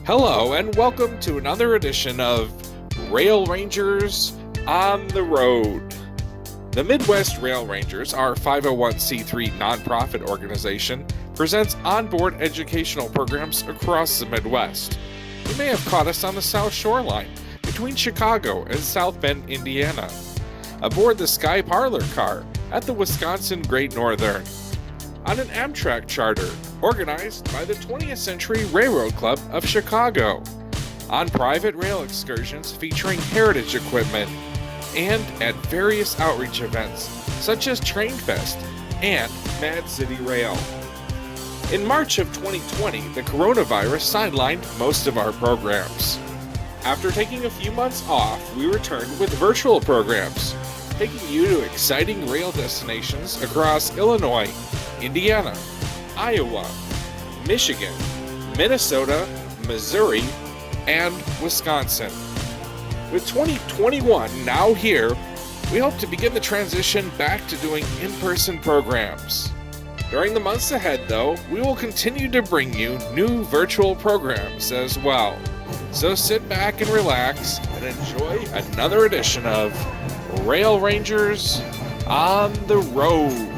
Hello, and welcome to another edition of Rail Rangers on the Road. The Midwest Rail Rangers, our 501c3 nonprofit organization, presents onboard educational programs across the Midwest. You may have caught us on the South Shoreline, between Chicago and South Bend, Indiana, aboard the Sky Parlor car at the Wisconsin Great Northern, on an Amtrak charter organized by the 20th Century Railroad Club of Chicago, on private rail excursions featuring heritage equipment, and at various outreach events such as Train Fest and Mad City Rail. In March of 2020, the coronavirus sidelined most of our programs. After taking a few months off, we returned with virtual programs, taking you to exciting rail destinations across Illinois, Indiana, Iowa, Michigan, Minnesota, Missouri, and Wisconsin. With 2021 now here, we hope to begin the transition back to doing in-person programs. During the months ahead, though, we will continue to bring you new virtual programs as well. So sit back and relax and enjoy another edition of Rail Rangers on the Road.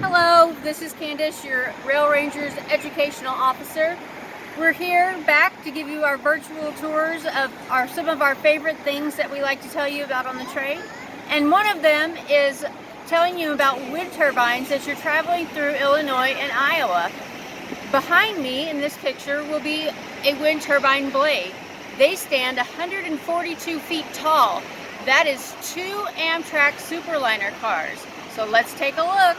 Hello, this is Candace, your Rail Rangers Educational Officer. We're here back to give you our virtual tours of some of our favorite things that we like to tell you about on the train. And one of them is telling you about wind turbines as you're traveling through Illinois and Iowa. Behind me in this picture will be a wind turbine blade. They stand 142 feet tall. That is 2 Amtrak Superliner cars. So let's take a look.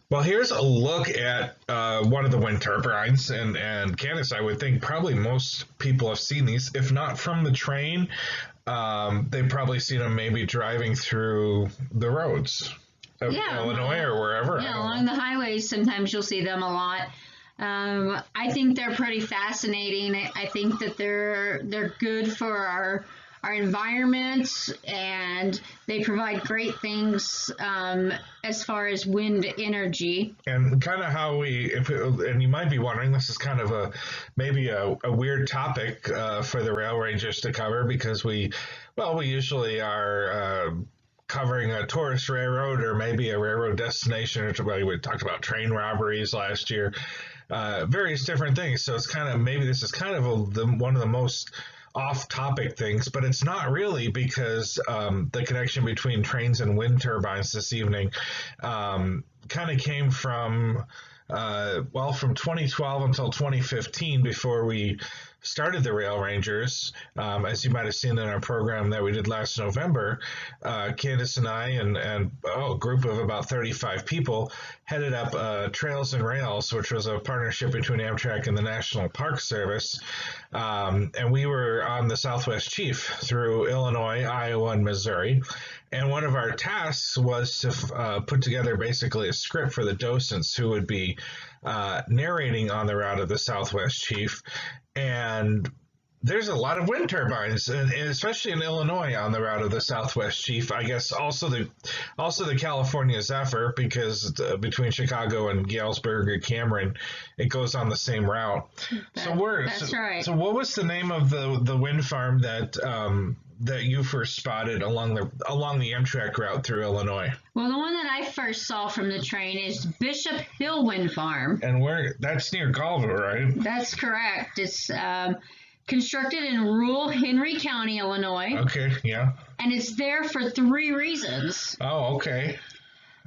Well, here's a look at one of the wind turbines, and Candace, I would think probably most people have seen these, if not from the train, they've probably seen them maybe driving through the roads of Illinois or wherever. Yeah, along the highways, sometimes you'll see them a lot. I think they're pretty fascinating. I think that they're good for our environment, and they provide great things as far as wind energy. And kind of how and you might be wondering, this is kind of maybe a weird topic for the Rail Rangers to cover, because we usually are covering a tourist railroad or maybe a railroad destination, or we talked about train robberies last year, various different things. So it's kind of, maybe this is kind of one of the most off-topic things, but it's not really, because the connection between trains and wind turbines this evening kind of came from 2012 until 2015, before we started the Rail Rangers. As you might have seen in our program that we did last November, Candace and I and a group of about 35 people headed up Trails and Rails, which was a partnership between Amtrak and the National Park Service. And we were on the Southwest Chief through Illinois, Iowa, and Missouri. And one of our tasks was to put together basically a script for the docents who would be narrating on the route of the Southwest Chief. And there's a lot of wind turbines, and especially in Illinois on the route of the Southwest Chief. I guess also the California Zephyr, because between Chicago and Galesburg or Cameron, it goes on the same route. That's right. So what was the name of the wind farm that you first spotted along the Amtrak route through Illinois? Well, the one that I first saw from the train is Bishop Hill Wind Farm. And that's near Galva, right? That's correct. It's constructed in rural Henry County, Illinois. Okay, yeah. And it's there for 3 reasons. Oh, okay.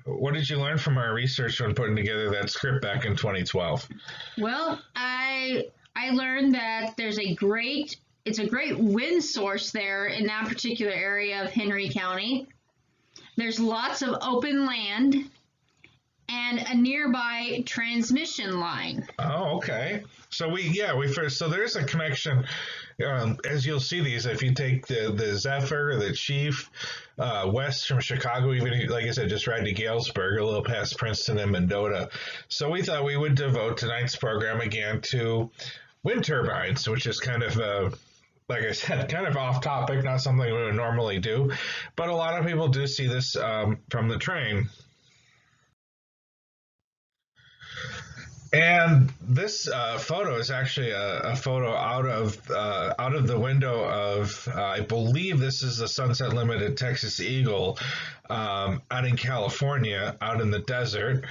What did you learn from our research when putting together that script back in 2012? Well, I learned that there's a great it's a great wind source there in that particular area of Henry County. There's lots of open land and a nearby transmission line. Oh, okay. So so there's a connection. As you'll see these, if you take the Zephyr, the Chief, west from Chicago, even like I said, just ride to Galesburg, a little past Princeton and Mendota. So we thought we would devote tonight's program again to wind turbines, which is kind of like I said, kind of off topic, not something we would normally do, but a lot of people do see this from the train. And this photo is actually a photo out of the window of I believe this is the Sunset Limited Texas Eagle out in California, out in the desert.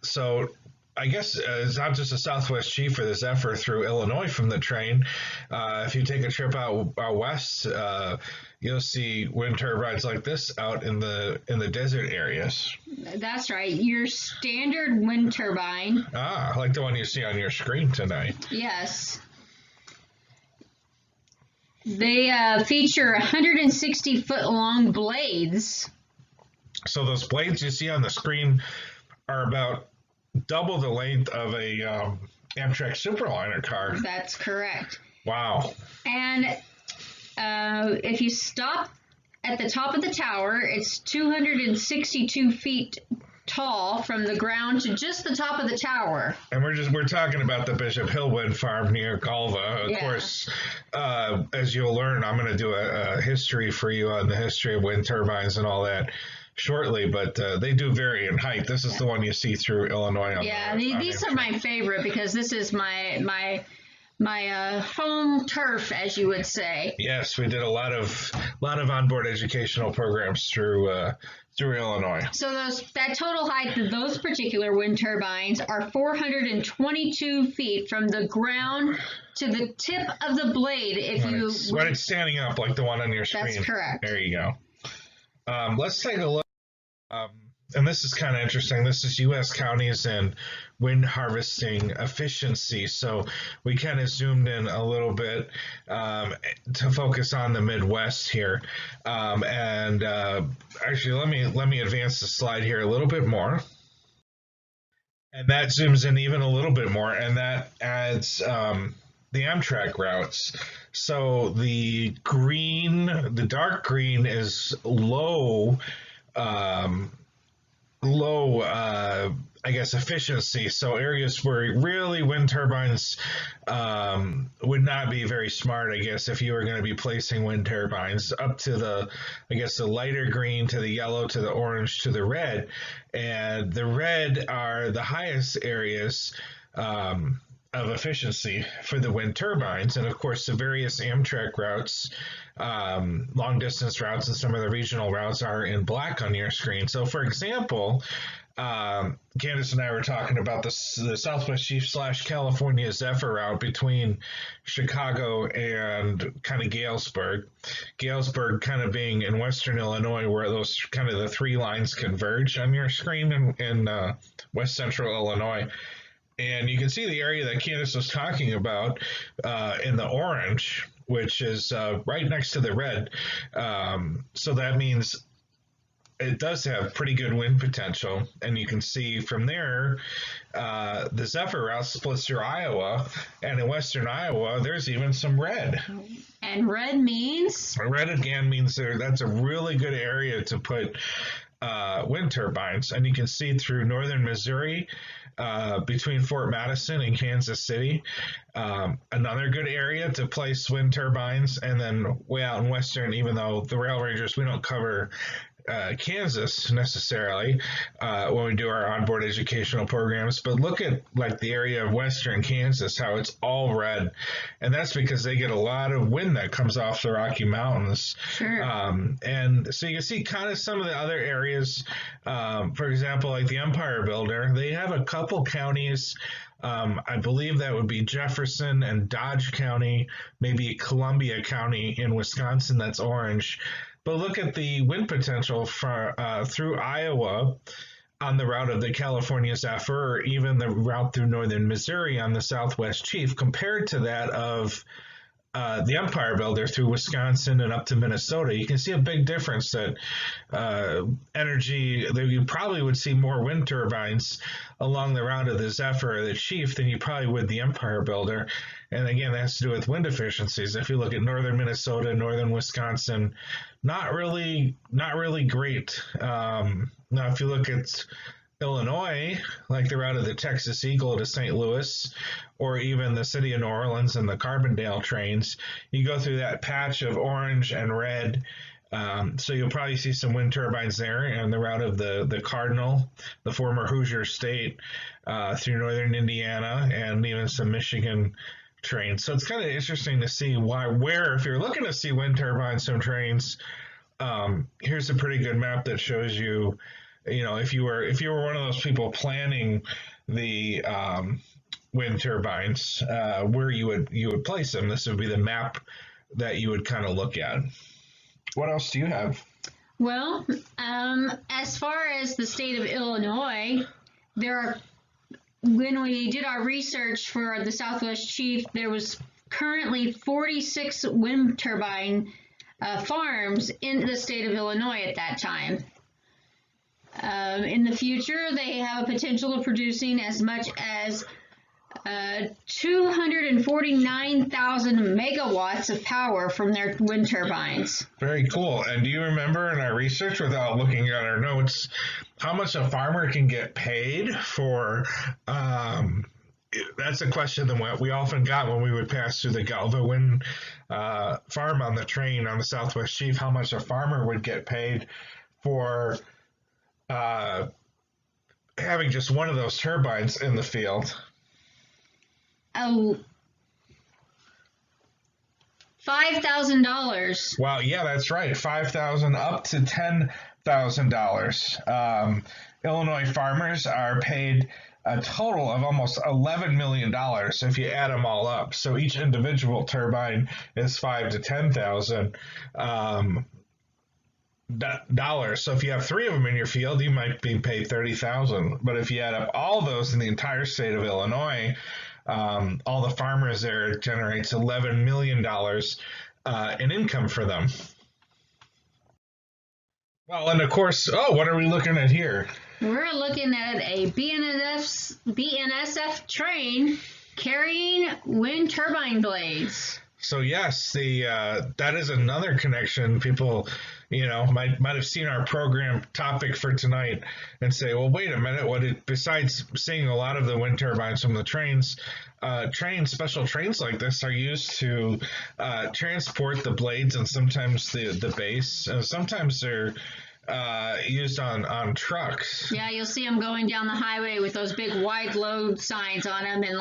So I guess it's not just a Southwest Chief or the Zephyr through Illinois from the train. If you take a trip out west, you'll see wind turbines like this out in the desert areas. That's right. Your standard wind turbine. Ah, like the one you see on your screen tonight. Yes. They feature 160-foot long blades. So those blades you see on the screen are about double the length of a Amtrak Superliner car. That's correct. Wow. And if you stop at the top of the tower, it's 262 feet tall from the ground to just the top of the tower. And we're talking about the Bishop Hill Wind Farm near Galva. Of course, as you'll learn, I'm going to do a history for you on the history of wind turbines and all that shortly, but they do vary in height. This is the one you see through Illinois. These are my favorite because this is my home turf, as you would say. Yes, we did a lot of onboard educational programs through Illinois. So that total height of those particular wind turbines are 422 feet from the ground to the tip of the blade. When it's standing up, like the one on your screen. That's correct. There you go. Let's take a look. And this is kind of interesting. This is U.S. counties and wind harvesting efficiency. So we kind of zoomed in a little bit to focus on the Midwest here. Actually, let me advance the slide here a little bit more. And that zooms in even a little bit more, and that adds the Amtrak routes. So the dark green is low, I guess, efficiency. So areas where really wind turbines would not be very smart, I guess, if you were going to be placing wind turbines, up to the lighter green, to the yellow, to the orange, to the red. And the red are the highest areas of efficiency for the wind turbines. And of course, the various Amtrak routes, long distance routes, and some of the regional routes are in black on your screen. So for example, Candace and I were talking about the Southwest Chief / California Zephyr route between Chicago and kind of Galesburg. Galesburg kind of being in western Illinois, where those kind of the three lines converge on your screen in west central Illinois. And you can see the area that Candace was talking about in the orange, which is right next to the red. So that means it does have pretty good wind potential. And you can see from there, the Zephyr route splits through Iowa. And in western Iowa, there's even some red. And red means? Red again means that's a really good area to put wind turbines. And you can see through northern Missouri, between Fort Madison and Kansas City, another good area to place wind turbines. And then way out in western, even though the Rail Rangers, we don't cover Kansas necessarily when we do our onboard educational programs, but look at like the area of western Kansas, how it's all red, and that's because they get a lot of wind that comes off the Rocky Mountains. Sure. And so you can see kind of some of the other areas, for example, like the Empire Builder, they have a couple counties. I believe that would be Jefferson and Dodge County, maybe Columbia County in Wisconsin, that's orange. But look at the wind potential through Iowa on the route of the California Zephyr, or even the route through northern Missouri on the Southwest Chief, compared to that of the Empire Builder through Wisconsin and up to Minnesota, you can see a big difference that energy, that you probably would see more wind turbines along the route of the Zephyr or the Chief than you probably would the Empire Builder. And again, that has to do with wind efficiencies. If you look at northern Minnesota, northern Wisconsin, not really great. Now, if you look at Illinois, like the route of the Texas Eagle to St. Louis, or even the city of New Orleans and the Carbondale trains, you go through that patch of orange and red. So you'll probably see some wind turbines there, and the route of the Cardinal, the former Hoosier State, through northern Indiana, and even some Michigan trains. So it's kind of interesting to see where, if you're looking to see wind turbines, some trains, here's a pretty good map that shows you, if you were one of those people planning the wind turbines, where you would place them. This would be the map that you would kind of look at. What else do you have? Well, as far as the state of Illinois, when we did our research for the Southwest Chief, there was currently 46 wind turbine farms in the state of Illinois at that time. In the future, they have a potential of producing as much as 249,000 megawatts of power from their wind turbines. Very cool. And do you remember in our research, without looking at our notes, how much a farmer can get paid for? That's a question that we often got when we would pass through the Galva wind farm on the train on the Southwest Chief, how much a farmer would get paid for having just one of those turbines in the field. Oh, $5,000. Wow, yeah, that's right. $5,000 up to $10,000. Illinois farmers are paid a total of almost $11 million if you add them all up. So each individual turbine is $5,000 to $10,000 dollars. So if you have 3 of them in your field, you might be paid $30,000. But if you add up all those in the entire state of Illinois, all the farmers there, generates $11 million in income for them. Well, and of course, what are we looking at here? We're looking at a BNSF train carrying wind turbine blades. So yes, that is another connection. People, might have seen our program topic for tonight and say, well, wait a minute, besides seeing a lot of the wind turbines from the trains, special trains like this are used to transport the blades and sometimes the base. Sometimes they're used on trucks. Yeah, you'll see them going down the highway with those big wide load signs on them, and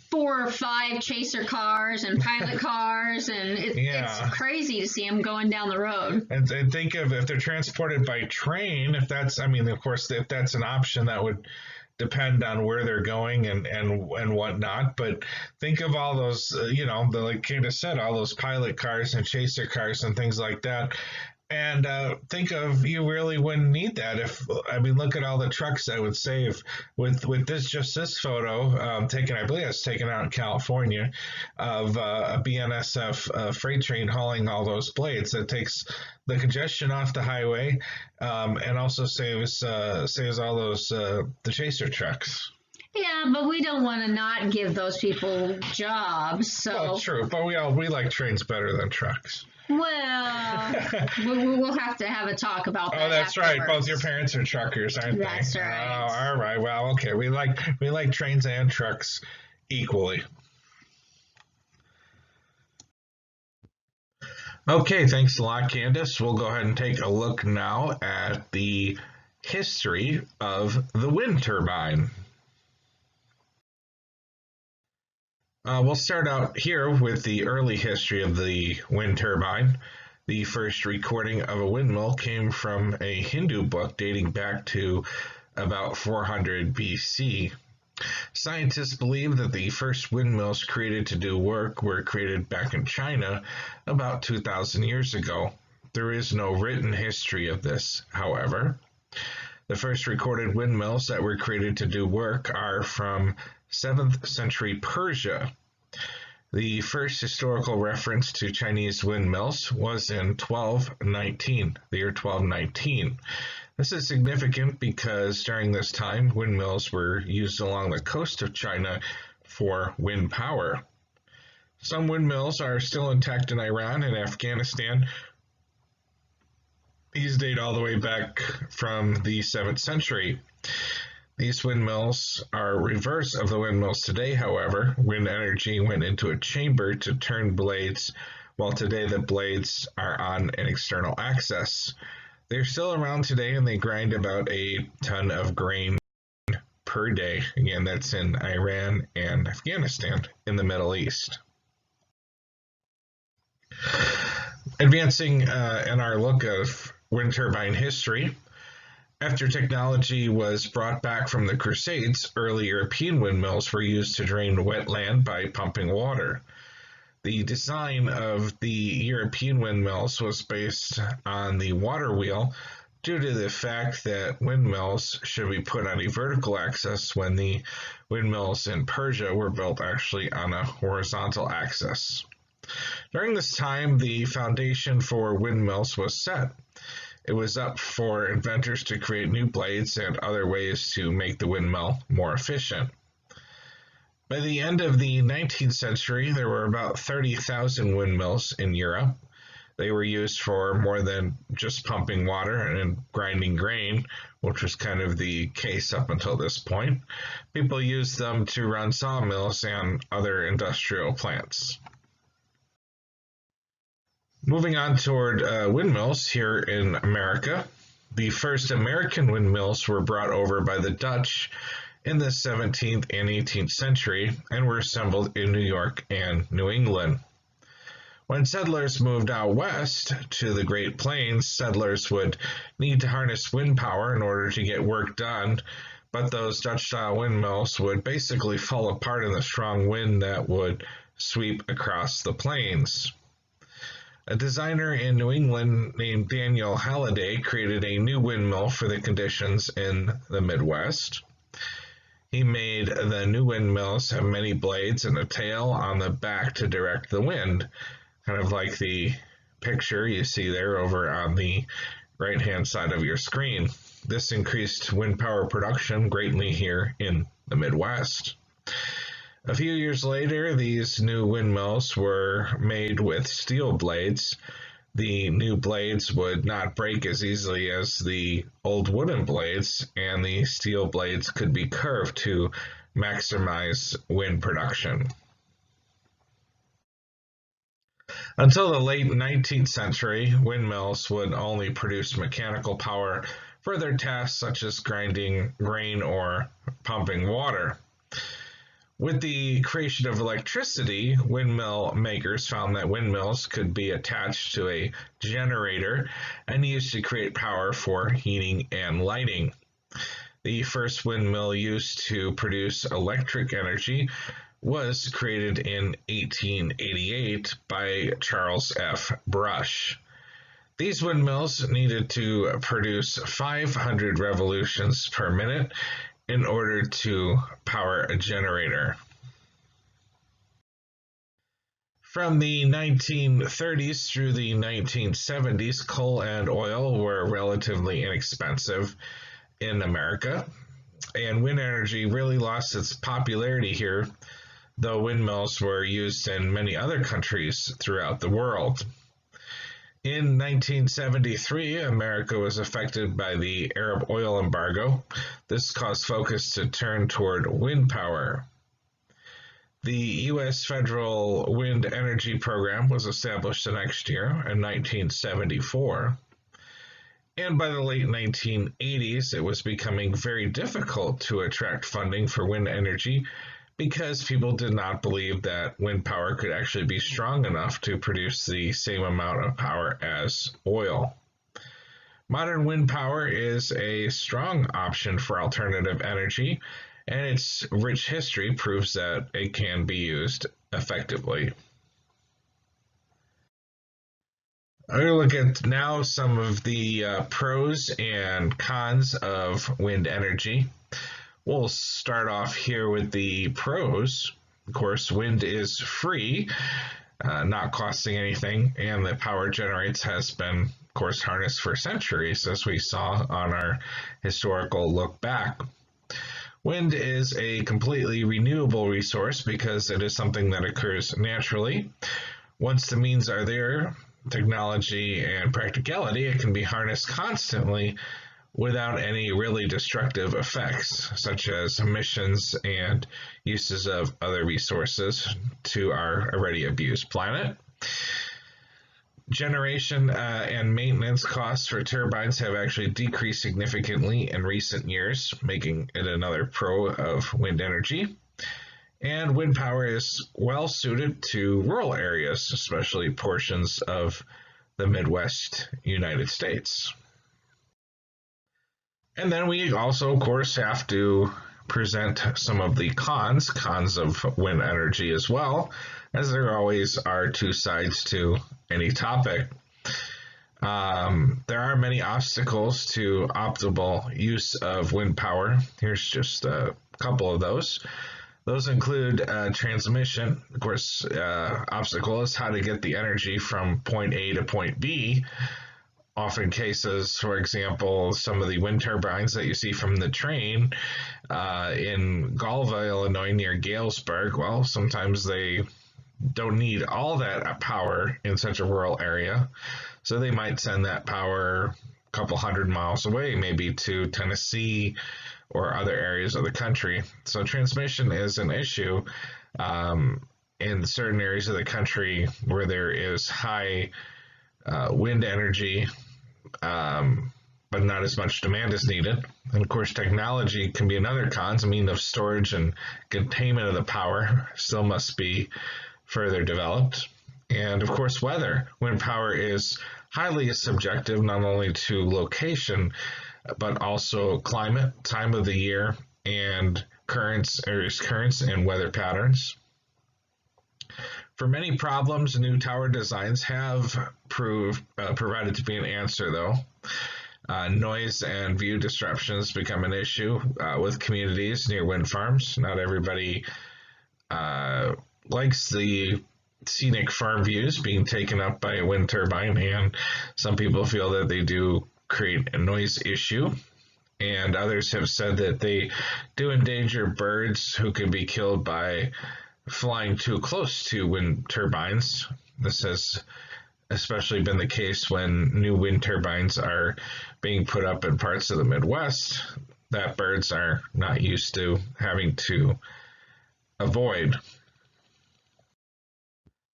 4 or 5 chaser cars and pilot cars, and it's crazy to see them going down the road. And think of, if they're transported by train, if that's an option, that would depend on where they're going and whatnot. But think of all those, like Candace said, all those pilot cars and chaser cars and things like that. And think of, you really wouldn't need that. Look at all the trucks that would save with this photo taken, I believe it's taken out in California, of a BNSF freight train hauling all those blades. That takes the congestion off the highway, and also saves all those the chaser trucks. Yeah, but we don't want to not give those people jobs. So. Well, true, but we like trains better than trucks. Well, we'll have to have a talk about that. Oh, that's afterwards. right. Both your parents are truckers, aren't they? That's right. Oh, all right. Well, okay. We like trains and trucks equally. Okay, thanks a lot, Candace. We'll go ahead and take a look now at the history of the wind turbine. We'll start out here with the early history of the wind turbine. The first recording of a windmill came from a Hindu book dating back to about 400 BC. Scientists believe that the first windmills created to do work were created back in China about 2,000 years ago. There is no written history of this, however. The first recorded windmills that were created to do work are from 7th century Persia. The first historical reference to Chinese windmills was in 1219, the year 1219. This is significant because during this time, windmills were used along the coast of China for wind power. Some windmills are still intact in Iran and Afghanistan. These date all the way back from the 7th century. These windmills are reverse of the windmills today, however. Wind energy went into a chamber to turn blades, while today the blades are on an external axis. They're still around today and they grind about a ton of grain per day. Again, that's in Iran and Afghanistan in the Middle East. Advancing in our look of wind turbine history, after technology was brought back from the Crusades, early European windmills were used to drain wet land by pumping water. The design of the European windmills was based on the water wheel due to the fact that windmills should be put on a vertical axis when the windmills in Persia were built actually on a horizontal axis. During this time, the foundation for windmills was set. It was up for inventors to create new blades and other ways to make the windmill more efficient. By the end of the 19th century, there were about 30,000 windmills in Europe. They were used for more than just pumping water and grinding grain, which was kind of the case up until this point. People used them to run sawmills and other industrial plants. Moving on toward windmills here in America, the first American windmills were brought over by the Dutch in the 17th and 18th century and were assembled in New York and New England. When settlers moved out west to the Great Plains, settlers would need to harness wind power in order to get work done, but those Dutch-style windmills would basically fall apart in the strong wind that would sweep across the plains. A designer in New England named Daniel Halliday created a new windmill for the conditions in the Midwest. He made the new windmills have many blades and a tail on the back to direct the wind, kind of like the picture you see there over on the right-hand side of your screen. This increased wind power production greatly here in the Midwest. A few years later, these new windmills were made with steel blades. The new blades would not break as easily as the old wooden blades, and the steel blades could be curved to maximize wind production. Until the late 19th century, windmills would only produce mechanical power for their tasks such as grinding grain or pumping water. With the creation of electricity, windmill makers found that windmills could be attached to a generator and used to create power for heating and lighting. The first windmill used to produce electric energy was created in 1888 by Charles F. Brush. These windmills needed to produce 500 revolutions per minute in order to power a generator. From the 1930s through the 1970s, coal and oil were relatively inexpensive in America, and wind energy really lost its popularity here, though windmills were used in many other countries throughout the world. In 1973, America was affected by the Arab oil embargo. This caused focus to turn toward wind power. The U.S. Federal Wind Energy Program was established the next year in 1974. And by the late 1980s, it was becoming very difficult to attract funding for wind energy because people did not believe that wind power could actually be strong enough to produce the same amount of power as oil. Modern wind power is a strong option for alternative energy, and its rich history proves that it can be used effectively. I'm going to look at now some of the pros and cons of wind energy. We'll start off here with the pros. Of course, wind is free, not costing anything, and the power it generates has been, of course, harnessed for centuries, as we saw on our historical look back. Wind is a completely renewable resource because it is something that occurs naturally. Once the means are there, technology and practicality, it can be harnessed constantly without any really destructive effects, such as emissions and uses of other resources to our already abused planet. Generation and maintenance costs for turbines have actually decreased significantly in recent years, making it another pro of wind energy. And wind power is well suited to rural areas, especially portions of the Midwest United States. And then we also, of course, have to present some of the cons of wind energy as well, as there always are two sides to any topic. There are many obstacles to optimal use of wind power. Here's just a couple of those. Those include transmission. Of course, obstacle is how to get the energy from point A to point B. Often cases, for example, some of the wind turbines that you see from the train in Galva, Illinois, near Galesburg, well, sometimes they don't need all that power in such a rural area. So they might send that power a couple hundred miles away, maybe to Tennessee or other areas of the country. So transmission is an issue in certain areas of the country where there is high wind energy, but not as much demand as needed. And of course, technology can be another con. I mean, of storage and containment of the power still must be further developed. And of course, weather. Wind power is highly subjective, not only to location, but also climate, time of the year, and currents and weather patterns. For many problems, new tower designs have provided to be an answer, though. Noise and view disruptions become an issue with communities near wind farms. Not everybody likes the scenic farm views being taken up by a wind turbine, and some people feel that they do create a noise issue. And others have said that they do endanger birds who can be killed by flying too close to wind turbines. This has especially been the case when new wind turbines are being put up in parts of the Midwest that birds are not used to having to avoid.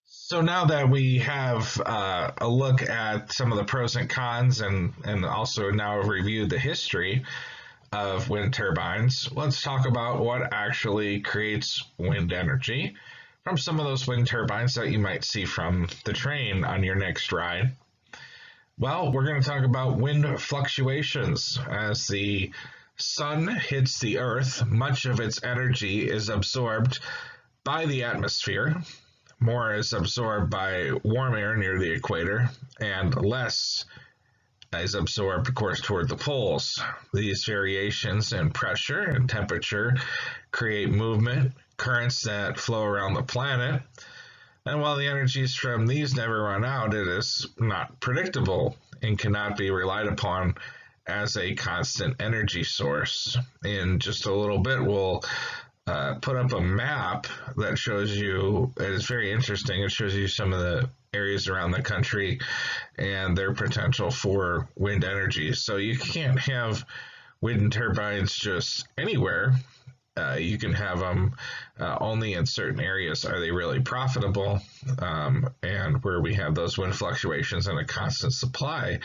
So now that we have a look at some of the pros and cons, and also now have reviewed the history of wind turbines, let's talk about what actually creates wind energy from some of those wind turbines that you might see from the train on your next ride. Well, we're going to talk about wind fluctuations. As the sun hits the earth, much of its energy is absorbed by the atmosphere. More is absorbed by warm air near the equator, and less is absorbed, of course, toward the poles. These variations in pressure and temperature create movement, currents that flow around the planet. And while the energies from these never run out, it is not predictable and cannot be relied upon as a constant energy source. In just a little bit, we'll put up a map that shows you, it's very interesting, it shows you some of the areas around the country and their potential for wind energy. So you can't have wind turbines just anywhere. You can have them only in certain areas. Are they really profitable? And where we have those wind fluctuations and a constant supply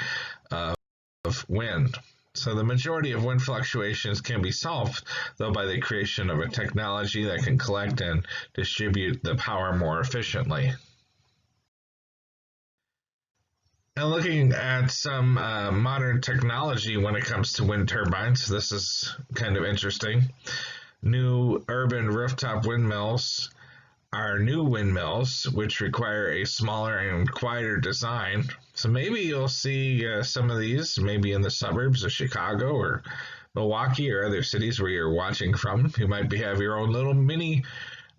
of wind. So the majority of wind fluctuations can be solved, though, by the creation of a technology that can collect and distribute the power more efficiently. And looking at some modern technology when it comes to wind turbines, this is kind of interesting. New urban rooftop windmills are new windmills, which require a smaller and quieter design. So maybe you'll see some of these, maybe in the suburbs of Chicago or Milwaukee or other cities where you're watching from. You might have your own little mini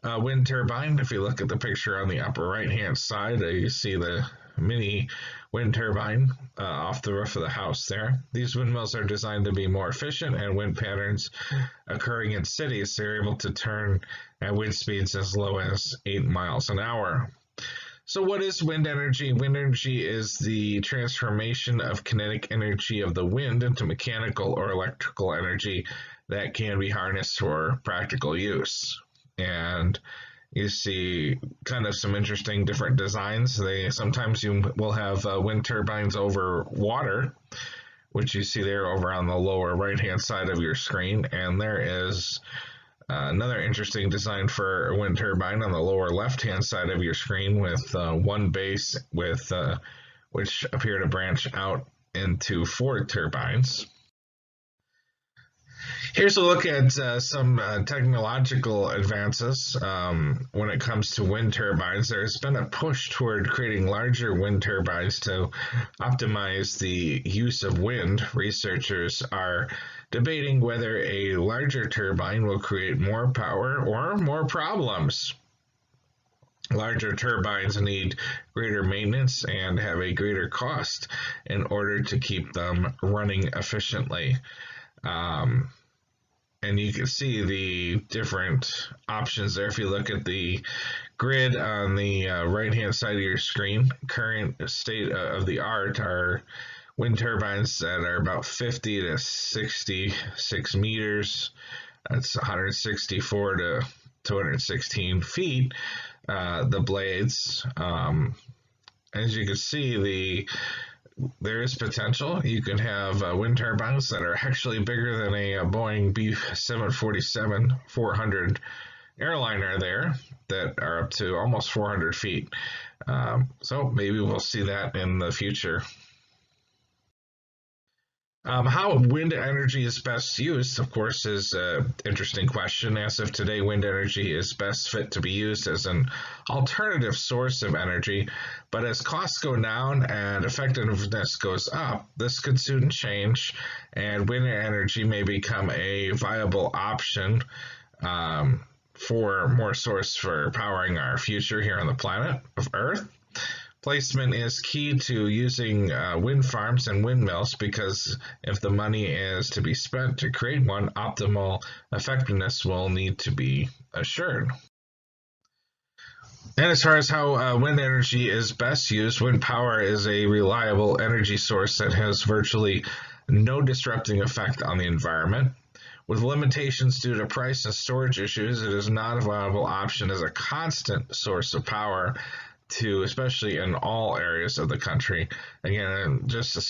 wind turbine. If you look at the picture on the upper right-hand side, you see the mini wind turbine off the roof of the house there. These windmills are designed to be more efficient, and wind patterns occurring in cities, they're able to turn at wind speeds as low as 8 miles an hour. So what is wind energy? Wind energy is the transformation of kinetic energy of the wind into mechanical or electrical energy that can be harnessed for practical use. And you see kind of some interesting different designs. Sometimes you will have wind turbines over water, which you see there over on the lower right-hand side of your screen. And there is another interesting design for a wind turbine on the lower left-hand side of your screen with one base with which appear to branch out into 4 turbines. Here's a look at some technological advances when it comes to wind turbines. There's been a push toward creating larger wind turbines to optimize the use of wind. Researchers are debating whether a larger turbine will create more power or more problems. Larger turbines need greater maintenance and have a greater cost in order to keep them running efficiently. And you can see the different options there. If you look at the grid on the right-hand side of your screen, current state of the art are wind turbines that are about 50 to 66 meters. That's 164 to 216 feet. The blades, as you can see, there is potential. You can have wind turbines that are actually bigger than a Boeing B747-400 airliner there that are up to almost 400 feet. So maybe we'll see that in the future. How wind energy is best used, of course, is an interesting question. As of today, wind energy is best fit to be used as an alternative source of energy, but as costs go down and effectiveness goes up, this could soon change, and wind energy may become a viable option for more source for powering our future here on the planet of Earth. Placement is key to using wind farms and windmills, because if the money is to be spent to create one, optimal effectiveness will need to be assured. And as far as how wind energy is best used, wind power is a reliable energy source that has virtually no disrupting effect on the environment. With limitations due to price and storage issues, it is not a viable option as a constant source of power, especially in all areas of the country. Again, in just a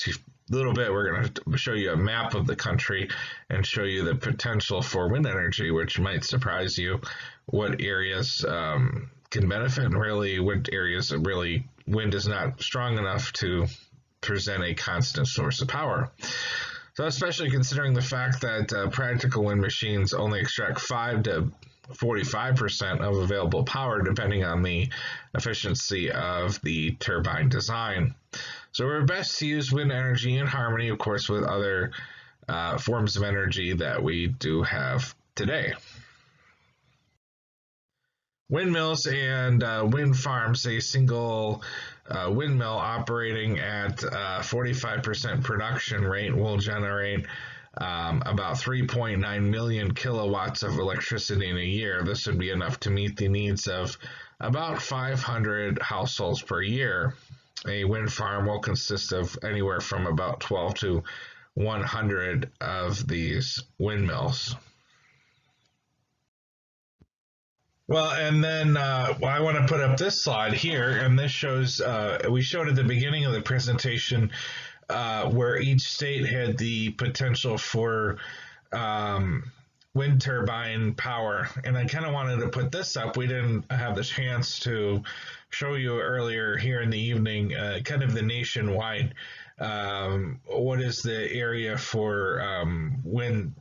little bit, we're going to show you a map of the country and show you the potential for wind energy, which might surprise you. What areas can benefit, and really what areas that really wind is not strong enough to present a constant source of power. So especially considering the fact that practical wind machines only extract 5 to 45% of available power, depending on the efficiency of the turbine design. So we're best to use wind energy in harmony, of course, with other forms of energy that we do have today. Windmills and wind farms, a single windmill operating at 45% production rate will generate about 3.9 million kilowatts of electricity in a year. This would be enough to meet the needs of about 500 households per year. A wind farm will consist of anywhere from about 12 to 100 of these windmills. Well, and then I want to put up this slide here, and this shows, we showed at the beginning of the presentation where each state had the potential for wind turbine power. And I kind of wanted to put this up. We didn't have the chance to show you earlier here in the evening, kind of the nationwide, what is the area for wind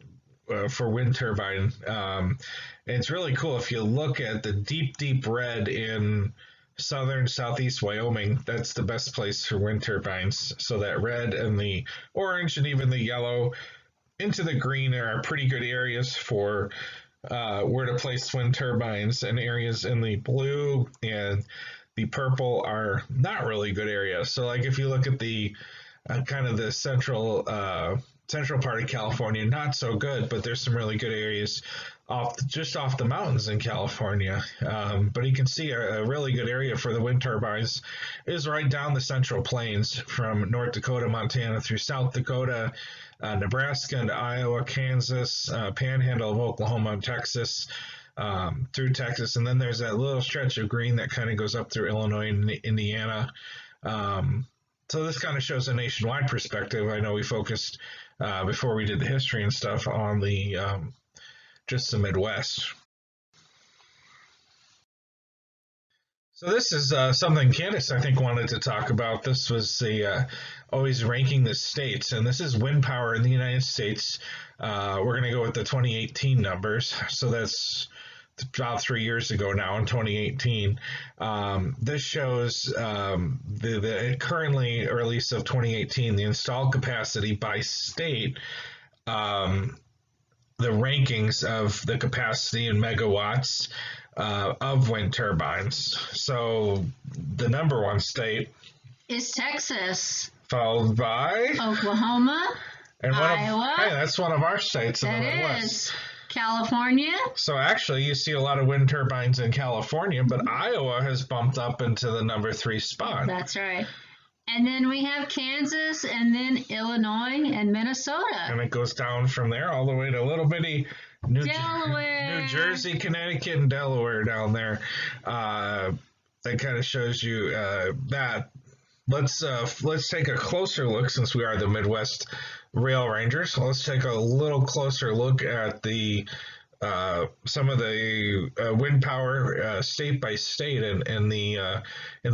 turbine. And it's really cool. If you look at the deep red in southeast Wyoming, that's the best place for wind turbines. So that red and the orange and even the yellow into the green are pretty good areas for where to place wind turbines, and areas in the blue and the purple are not really good areas. So like if you look at the kind of the central part of California, not so good, but there's some really good areas just off the mountains in California. But you can see a really good area for the wind turbines is right down the Central Plains from North Dakota, Montana through South Dakota, Nebraska into Iowa, Kansas, Panhandle of Oklahoma and Texas, through Texas, and then there's that little stretch of green that kind of goes up through Illinois and Indiana. So this kind of shows a nationwide perspective. I know we focused before we did the history and stuff on the just the Midwest. So this is something Candace, I think, wanted to talk about. This was the always ranking the states, and this is wind power in the United States. We're going to go with the 2018 numbers. So that's about 3 years ago now in 2018. This shows the currently, or at least of 2018, the installed capacity by state, the rankings of the capacity in megawatts of wind turbines. So the number one state is Texas, followed by Oklahoma, and Iowa. Hey, that's one of our states in the Midwest. Is California. So actually, you see a lot of wind turbines in California, but Iowa has bumped up into the number 3 spot. That's right. And then we have Kansas, and then Illinois and Minnesota. And it goes down from there all the way to a little bitty New Jersey, Connecticut, and Delaware down there. That kind of shows you that. Let's take a closer look, since we are the Midwest Rail Rangers. So let's take a little closer look at the some of the wind power state by state in the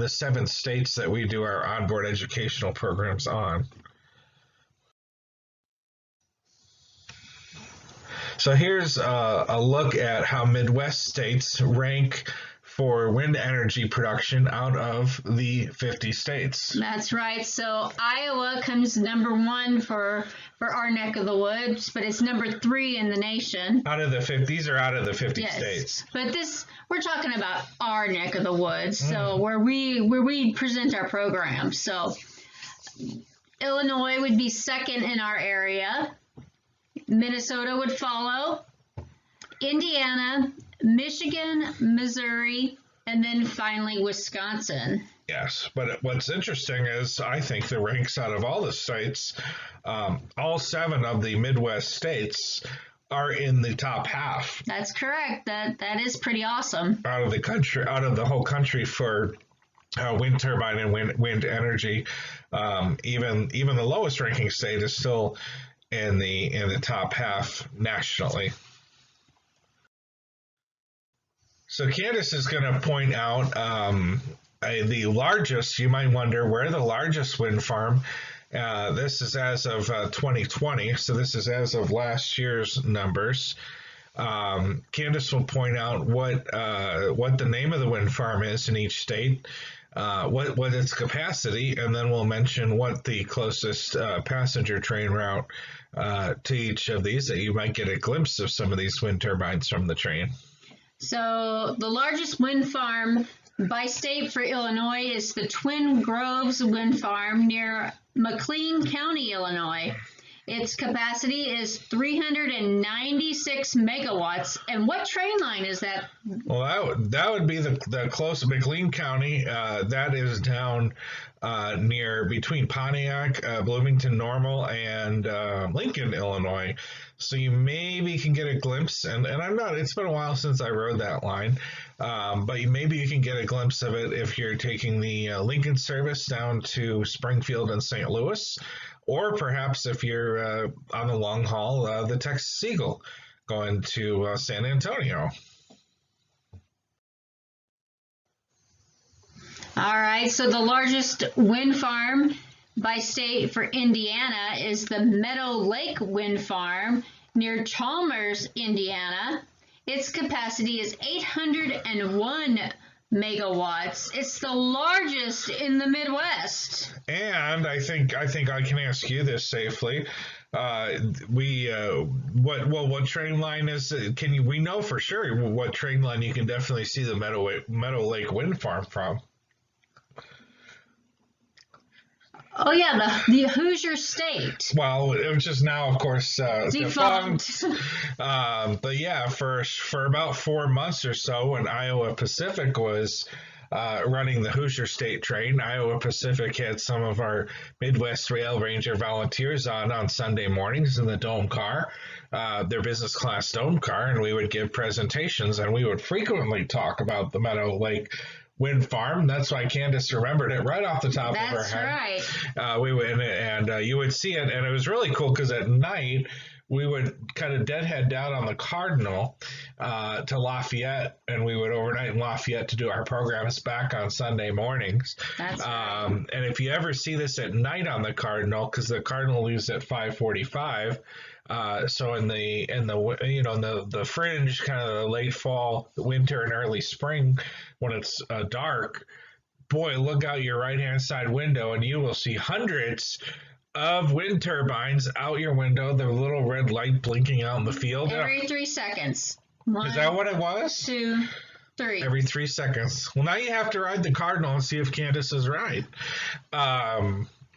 7 states that we do our onboard educational programs on. So here's a look at how Midwest states rank for wind energy production out of the 50 states. That's right. So Iowa comes number 1 for our neck of the woods, but it's number 3 in the nation. Out of the 50, these are out of the 50 yes. states. But we're talking about our neck of the woods, so where we present our program. So Illinois would be second in our area. Minnesota would follow. Indiana, Michigan, Missouri, and then finally Wisconsin. Yes, but what's interesting is I think the ranks out of all the states, all 7 of the Midwest states are in the top half. That's correct. That is pretty awesome. Out of the whole country for wind turbine and wind energy. Even the lowest ranking state is still in the top half nationally. So Candace is going to point out the largest, you might wonder where the largest wind farm, this is as of 2020, so this is as of last year's numbers. Candace will point out what the name of the wind farm is in each state, what its capacity, and then we'll mention what the closest passenger train route to each of these, that you might get a glimpse of some of these wind turbines from the train. So the largest wind farm by state for Illinois is the Twin Groves Wind Farm near McLean County, Illinois. Its capacity is 396 megawatts. And what train line is that? Well, that would be the closest. McLean County. That is down near between Pontiac, Bloomington Normal, and Lincoln, Illinois. So you maybe can get a glimpse, and I'm not. It's been a while since I rode that line, but maybe you can get a glimpse of it if you're taking the Lincoln service down to Springfield and St. Louis. Or perhaps if you're on the long haul, the Texas Eagle going to San Antonio. All right, so the largest wind farm by state for Indiana is the Meadow Lake Wind Farm near Chalmers, Indiana. Its capacity is 801 megawatts. It's the largest in the Midwest. And I think I can ask you this safely. What train line is? We know for sure what train line you can definitely see the Meadow Lake Wind Farm from? Oh yeah, the Hoosier State. Well, it was just now, of course, Defunct. But yeah, for about 4 months or so, when Iowa Pacific was running the Hoosier State train, Iowa Pacific had some of our Midwest Rail Ranger volunteers on Sunday mornings in the dome car, their business class dome car, and we would give presentations, and we would frequently talk about the Meadow Lake Wind Farm. That's why Candace remembered it right off the top of her head. That's right. We would, and you would see it, and it was really cool because at night we would kind of deadhead down on the Cardinal to Lafayette, and we would overnight in Lafayette to do our programs back on Sunday mornings. That's right. And if you ever see this at night on the Cardinal, because the Cardinal leaves at 5:45. So in the fringe, kind of the late fall, winter, and early spring, when it's dark, boy, look out your right-hand side window, and you will see hundreds of wind turbines out your window. The little red light blinking out in the field. Every 3 seconds. 1, Is that what it was? 2, 3. Every 3 seconds. Well, now you have to ride the Cardinal and see if Candace is right.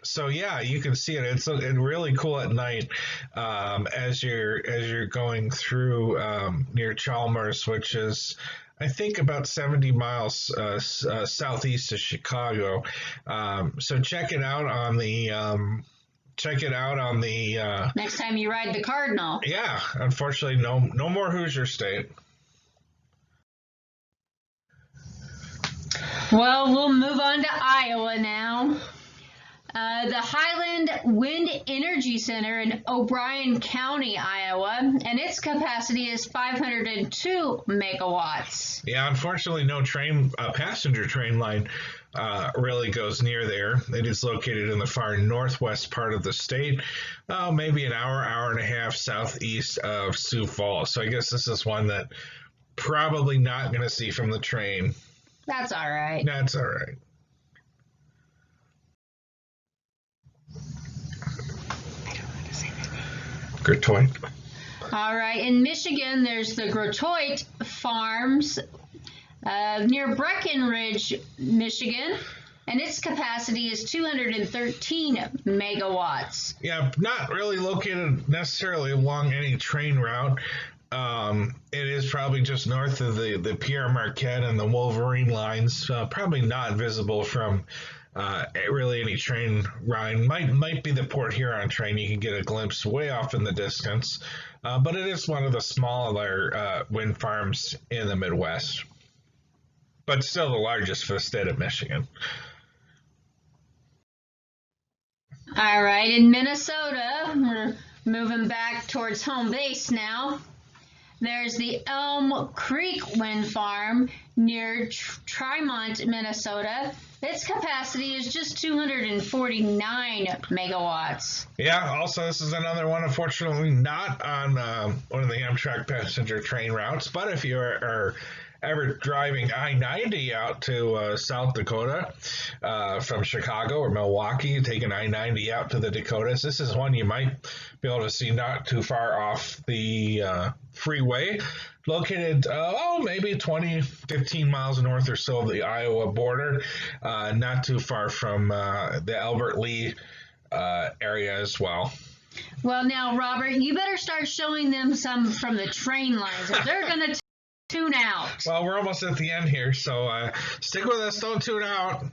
So yeah, you can see it. It's really cool at night as you're going through near Chalmers, which is I think about 70 miles southeast of Chicago. So check it out on the. Next time you ride the Cardinal. Yeah, unfortunately, no more Hoosier State. Well, we'll move on to Iowa now. The Highland Wind Energy Center in O'Brien County, Iowa, and its capacity is 502 megawatts. Yeah, unfortunately, no passenger train line really goes near there. It is located in the far northwest part of the state, maybe an hour and a half southeast of Sioux Falls. So I guess this is one that probably not going to see from the train. That's all right. That's all right. Gratoit. All right. In Michigan, there's the Gratoit Farms near Breckenridge, Michigan, and its capacity is 213 megawatts. Yeah, not really located necessarily along any train route. It is probably just north of the Pierre Marquette and the Wolverine lines, probably not visible from really any train ride. Might be the Port Huron train. You can get a glimpse way off in the distance, but it is one of the smaller wind farms in the Midwest, but still the largest for the state of Michigan. All right, in Minnesota, we're moving back towards home base now. There's the Elm Creek Wind Farm near Tremont, Minnesota. Its capacity is just 249 megawatts. Yeah, also this is another one, unfortunately, not on one of the Amtrak passenger train routes, but if you are ever driving I-90 out to South Dakota from Chicago or Milwaukee, taking I-90 out to the Dakotas, this is one you might be able to see not too far off the freeway, located maybe 15 miles north or so of the Iowa border, not too far from the Albert Lee area as well. Well, now, Robert, you better start showing them some from the train lines, or they're going to tune out. Well, we're almost at the end here, so stick with us. Don't tune out.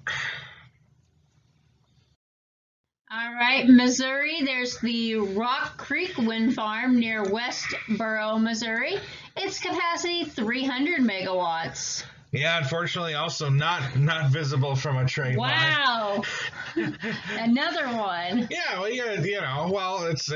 All right, Missouri, there's the Rock Creek Wind Farm near Westboro, Missouri. Its capacity, 300 megawatts. Yeah, unfortunately, also not visible from a train line. Wow. Another one. Yeah, well, it's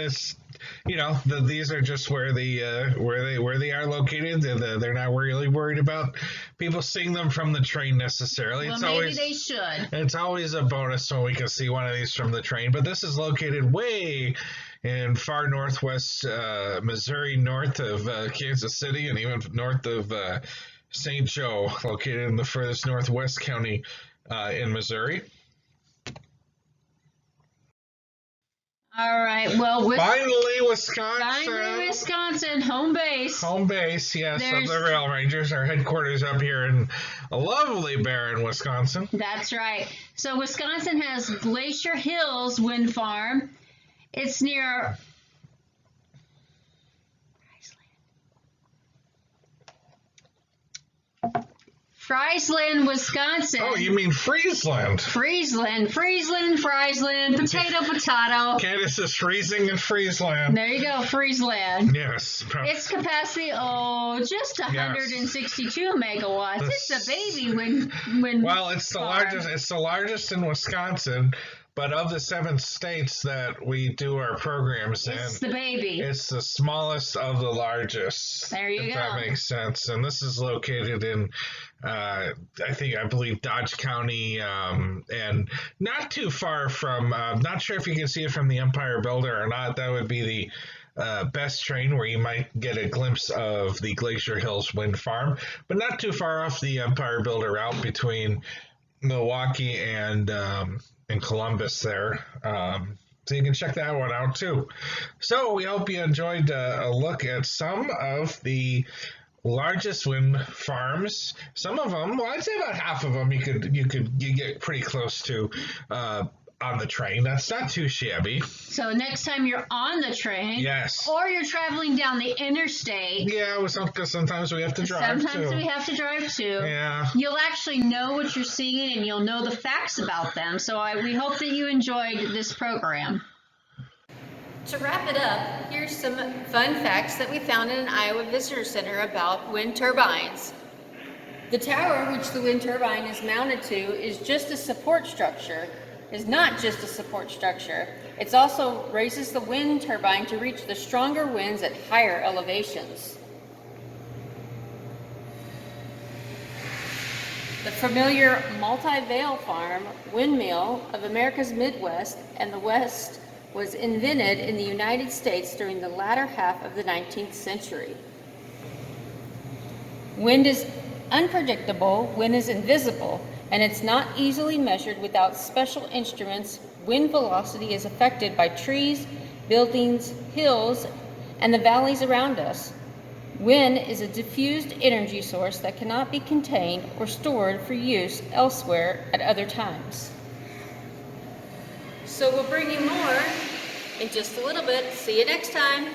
these are just where they are located. They're not really worried about people seeing them from the train necessarily. Well, maybe they should. It's always a bonus when we can see one of these from the train, but this is located way in far northwest Missouri, north of Kansas City, and even north of St. Joe, located in the furthest northwest county in Missouri. All right. right. Well, Finally, Wisconsin. finally, Wisconsin, home base. Home base, yes, There's- of the Rail Rangers. Our headquarters up here in a lovely Barron, Wisconsin. That's right. So Wisconsin has Glacier Hills Wind Farm. It's near Friesland, Wisconsin. Oh, you mean Friesland? Friesland, potato. Candace is freezing in Friesland. There you go, Friesland. Yes. Its capacity, just 162 megawatts. It's a baby when. Well, it's the largest. It's the largest in Wisconsin, but of the 7 states that we do our programs It's in, the baby. it's the smallest of the largest. There you if go. that makes sense. And this is located in, I believe Dodge County, and not too far from. Not sure if you can see it from the Empire Builder or not. That would be the best train where you might get a glimpse of the Glacier Hills Wind Farm, but not too far off the Empire Builder route between Milwaukee and Columbus there. So you can check that one out too. So we hope you enjoyed a look at some of the largest wind farms. Some of them, well, I'd say about half of them, you get pretty close to on the train. That's not too shabby. So next time you're on the train, Yes. or you're traveling down the interstate, Yeah, because sometimes we have to drive sometimes too. we have to drive too. Yeah. You'll actually know what you're seeing and you'll know the facts about them. So we hope that you enjoyed this program. To wrap it up, here's some fun facts that we found in an Iowa Visitor Center about wind turbines. The tower which the wind turbine is mounted to is not just a support structure. It also raises the wind turbine to reach the stronger winds at higher elevations. The familiar multi-veil farm, Windmill of America's Midwest and the West, was invented in the United States during the latter half of the 19th century. Wind is unpredictable, wind is invisible, and it's not easily measured without special instruments. Wind velocity is affected by trees, buildings, hills, and the valleys around us. Wind is a diffused energy source that cannot be contained or stored for use elsewhere at other times. So we'll bring you more in just a little bit. See you next time.